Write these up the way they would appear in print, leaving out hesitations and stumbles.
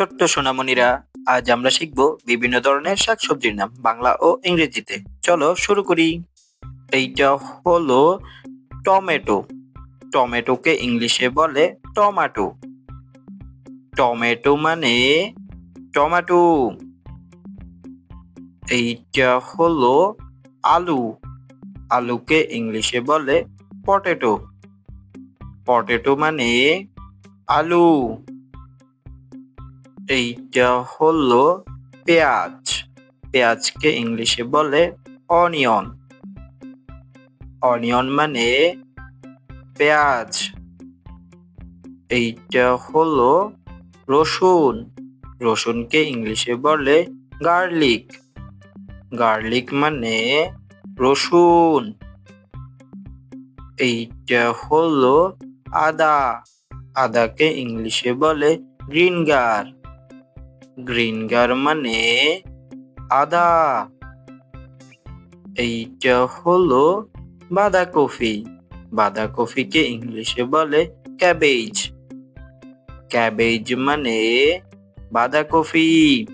ছোট্ট সোনামণিরা, আজ আমরা শিখব বিভিন্ন ধরনের শাকসবজির নাম বাংলা ও ইংরেজিতে। চলো শুরু করি। এইটা হলো টমেটো। টমেটোকে ইংলিশে বলে টমাটো। টমেটো মানে টমাটো। এইটা হলো আলু। আলুকে ইংলিশে বলে পটেটো। পটেটো মানে আলু। এইটা হলো পেঁয়াজ। পেঁয়াজকে ইংলিশে বলে অনিয়ন। অনিয়ন মানে পেঁয়াজ। এইটা হলো রসুন। রসুনকে ইংলিশে বলে গার্লিক। গার্লিক মানে রসুন। এইটা হলো আদা। আদাকে ইংলিশে বলে গ্রিনগার। গ্রিনগার মানে আদা। এইটা হলো বাঁধাকপি। বাঁধাকপিকে ইংলিশে বলে ক্যাবেজ। ক্যাবেজ মানে বাঁধাকপি।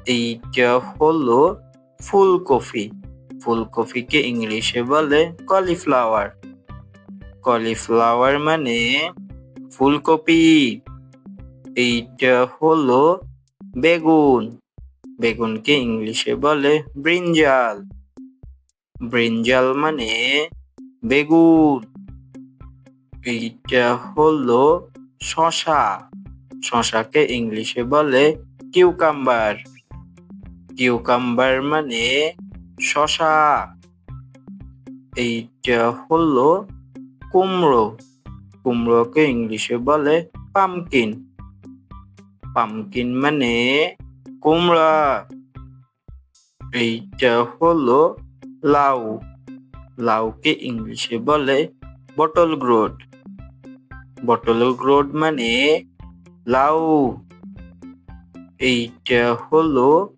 এইটা হলো ফুলকপি। ফুলকপিকে ইংলিশে বলে কলিফ্লাওয়ার। কলিফ্লাওয়ার মানে ফুলকপি। এইটা হলো বেগুন। বেগুনকে ইংলিশে বলে ব্রিনজাল। ব্রিনজাল মানে বেগুন। এইটা হলো শসা। শসাকে ইংলিশে বলে কিউকাম্বার। কিউকাম্বার মানে শসা। এইটা হলো কুমড়ো। কুমড়োকে ইংলিশে বলে পামকিন। পামকিন মানে কুমড়া। এইটা হলো লাউ। লাউকে ইংলিশে বলে বটল গ্রোড। বটল গ্রোড মানে লাউ। এইটা হলো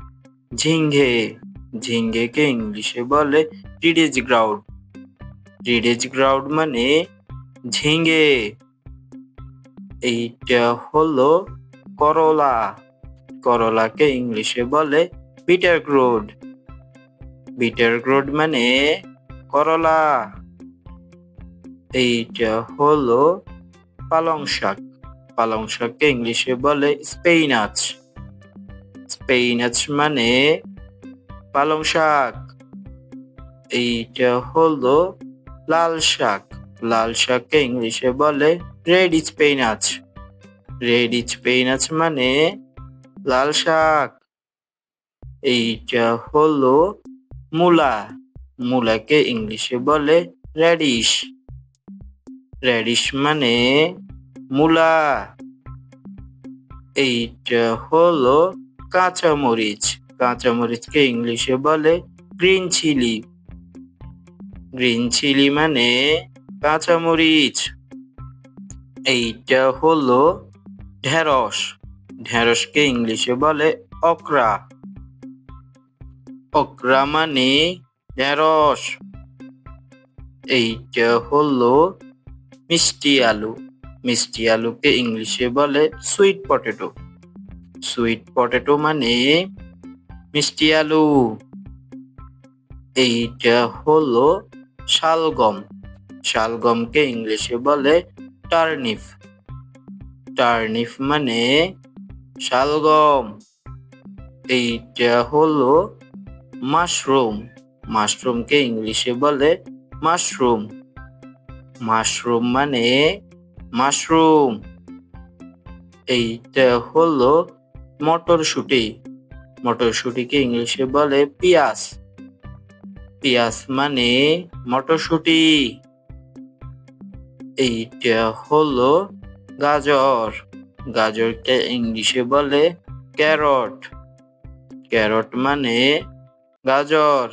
ঝিঙ্গে। ঝিঙ্গেকে ইংলিশে বলে রিডিজ গ্রাউড। রিডিজ গ্রাউড মানে ঝিঙ্গে। এইটা হলো করলা। করলাকে ইংলিশে বলে বিটার গ্রোড। বিটার গ্রোড মানে করলা। এইটা হলো পালং শাক। পালং শাককে ইংলিশে বলে স্পেইনাচ। স্পেইনাচ মানে পালং শাক। এইটা হলো লাল শাক। লাল শাককে ইংলিশে বলে রেড স্পেইনাচ। রেড স্পেইনাচ মানে লাল শাক। এইটা হলো মূলা। মূলাকে ইংলিশে বলে রেডিশ। রেডিশ মানে মূলা। এইটা হলো কাঁচামরিচ। কাঁচামরিচকে ইংলিশে বলে গ্রিন চিলি। গ্রিন চিলি মানে কাঁচামরিচ। এইটা হলো ঢেঁড়স। ঢেঁড়সকে ইংলিশে বলে অকরা। অকরা মানে ঢেঁড়স। এইটা হলো মিষ্টি আলু। মিষ্টি আলুকে ইংলিশে বলে সুইট পটেটো। সুইট পটেটো মানে মিষ্টি আলু। এইটা হলো শালগম। শালগমকে ইংলিশে বলে টার্নিপ। টার্নিপ মানে শালগম। এইটা হলো মাশরুম। মাশরুমকে ইংলিশে বলে মাশরুম। মাশরুম মানে মাশরুম। এইটা হলো মটরশুঁটি। মটরশুঁটিকে ইংলিশে বলে পিয়াজ। পিয়াজ মানে মটরশুঁটি। এইটা হলো গাজর। গাজরকে ইংলিশে বলে ক্যারট। ক্যারট মানে গাজর।